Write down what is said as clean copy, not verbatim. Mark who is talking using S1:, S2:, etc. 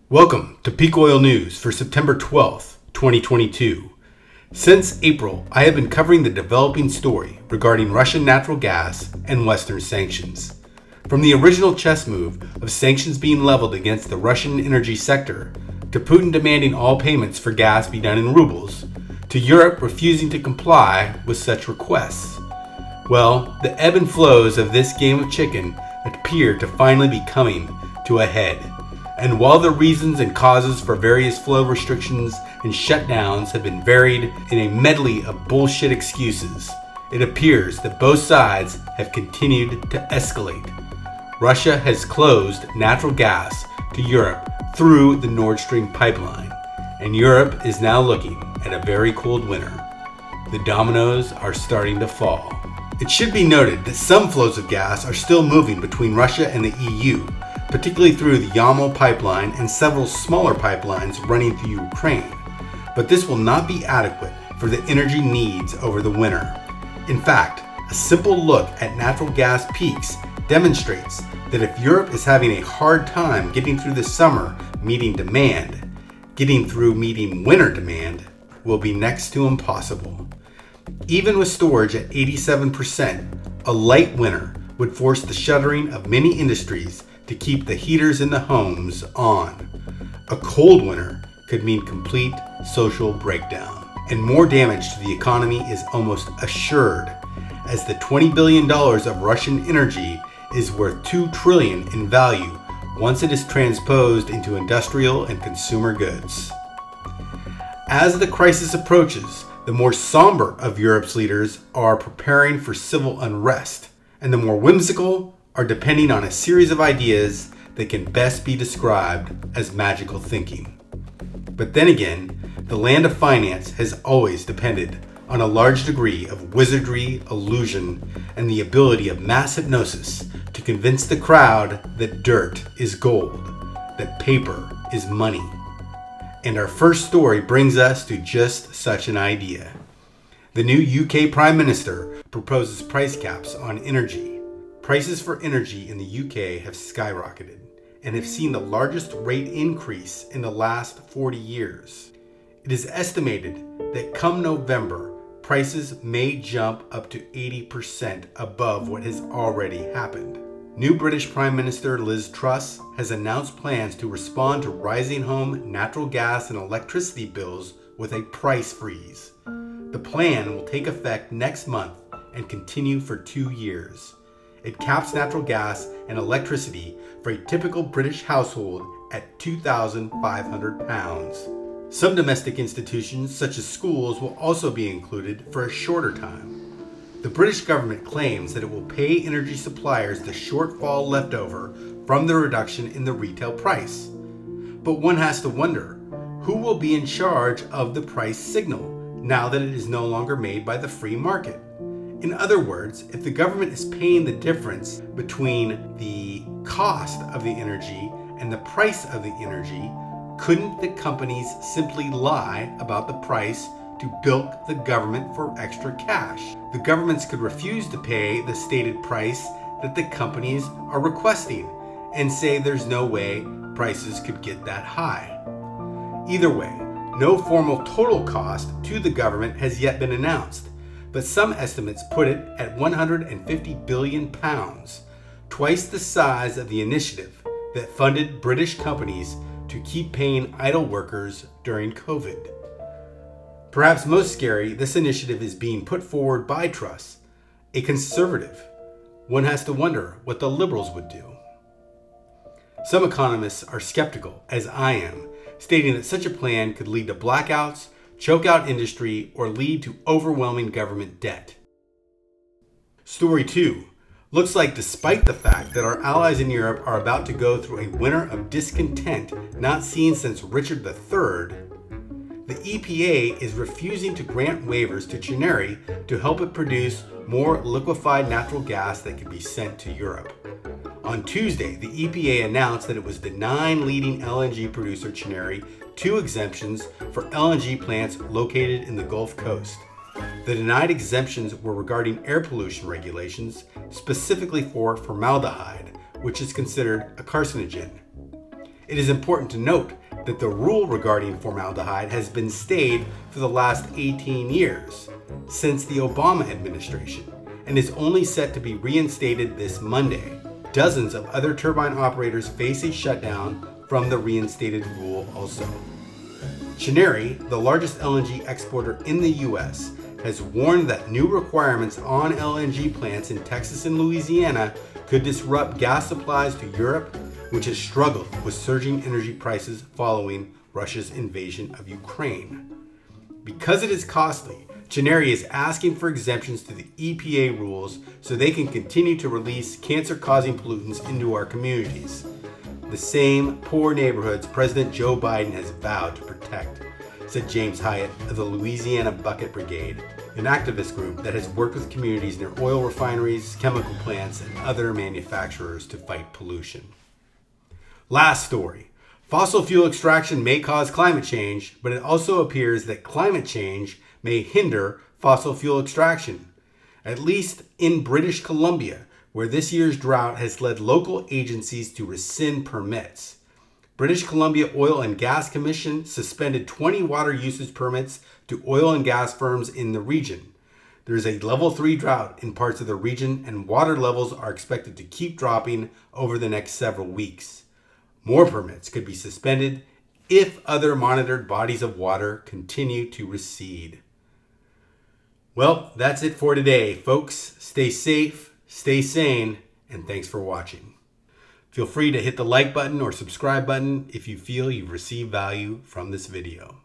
S1: Welcome to Peak Oil News for September 12th, 2022. Since April, I have been covering the developing story regarding Russian natural gas and Western sanctions. From the original chess move of sanctions being leveled against the Russian energy sector, to Putin demanding all payments for gas be done in rubles, to Europe refusing to comply with such requests. Well, the ebb and flows of this game of chicken appear to finally be coming to a head. And while the reasons and causes for various flow restrictions and shutdowns have been varied in a medley of bullshit excuses, it appears that both sides have continued to escalate. Russia has closed natural gas to Europe through the Nord Stream pipeline, and Europe is now looking at a very cold winter. The dominoes are starting to fall. It should be noted that some flows of gas are still moving between Russia and the EU, particularly through the Yamal pipeline and several smaller pipelines running through Ukraine. But this will not be adequate for the energy needs over the winter. In fact, a simple look at natural gas peaks demonstrates that if Europe is having a hard time getting through the summer meeting demand, getting through meeting winter demand will be next to impossible. Even with storage at 87%, a light winter would force the shuttering of many industries to keep the heaters in the homes on. A cold winter could mean complete social breakdown, and more damage to the economy is almost assured, as the $20 billion of Russian energy is worth $2 trillion in value once it is transposed into industrial and consumer goods. As the crisis approaches, the more somber of Europe's leaders are preparing for civil unrest, and the more whimsical are depending on a series of ideas that can best be described as magical thinking. But then again, the land of finance has always depended on a large degree of wizardry, illusion, and the ability of mass hypnosis to convince the crowd that dirt is gold, that paper is money. And our first story brings us to just such an idea. The new UK Prime Minister proposes price caps on energy. Prices for energy in the UK have skyrocketed and have seen the largest rate increase in the last 40 years. It is estimated that come November, prices may jump up to 80% above what has already happened. New British Prime Minister Liz Truss has announced plans to respond to rising home natural gas and electricity bills with a price freeze. The plan will take effect next month and continue for 2 years. It caps natural gas and electricity for a typical British household at £2,500. Some domestic institutions, such as schools, will also be included for a shorter time. The British government claims that it will pay energy suppliers the shortfall left over from the reduction in the retail price. But one has to wonder, who will be in charge of the price signal now that it is no longer made by the free market? In other words, if the government is paying the difference between the cost of the energy and the price of the energy, couldn't the companies simply lie about the price to bilk the government for extra cash? The governments could refuse to pay the stated price that the companies are requesting and say there's no way prices could get that high. Either way, no formal total cost to the government has yet been announced, but some estimates put it at £150 billion, twice the size of the initiative that funded British companies to keep paying idle workers during COVID. Perhaps most scary, this initiative is being put forward by Truss, a conservative. One has to wonder what the Liberals would do. Some economists are skeptical, as I am, stating that such a plan could lead to blackouts, choke out industry, or lead to overwhelming government debt. Story 2. Looks like despite the fact that our allies in Europe are about to go through a winter of discontent not seen since Richard III, the EPA is refusing to grant waivers to Chenery to help it produce more liquefied natural gas that can be sent to Europe. On Tuesday, the EPA announced that it was denying leading LNG producer Chenery 2 exemptions for LNG plants located in the Gulf Coast. The denied exemptions were regarding air pollution regulations, specifically for formaldehyde, which is considered a carcinogen. It is important to note that the rule regarding formaldehyde has been stayed for the last 18 years, since the Obama administration, and is only set to be reinstated this Monday. Dozens of other turbine operators face a shutdown from the reinstated rule also. Chenery, the largest LNG exporter in the U.S., has warned that new requirements on LNG plants in Texas and Louisiana could disrupt gas supplies to Europe, which has struggled with surging energy prices following Russia's invasion of Ukraine. Because it is costly, Chenery is asking for exemptions to the EPA rules so they can continue to release cancer-causing pollutants into our communities. The same poor neighborhoods President Joe Biden has vowed to protect, said James Hyatt of the Louisiana Bucket Brigade, an activist group that has worked with communities near oil refineries, chemical plants, and other manufacturers to fight pollution. Last story. Fossil fuel extraction may cause climate change, but it also appears that climate change may hinder fossil fuel extraction, at least in British Columbia, where this year's drought has led local agencies to rescind permits. British Columbia Oil and Gas Commission suspended 20 water usage permits to oil and gas firms in the region. There is a level 3 drought in parts of the region, and water levels are expected to keep dropping over the next several weeks. More permits could be suspended if other monitored bodies of water continue to recede. Well, that's it for today, folks. Stay safe, stay sane, and thanks for watching. Feel free to hit the like button or subscribe button if you feel you've received value from this video.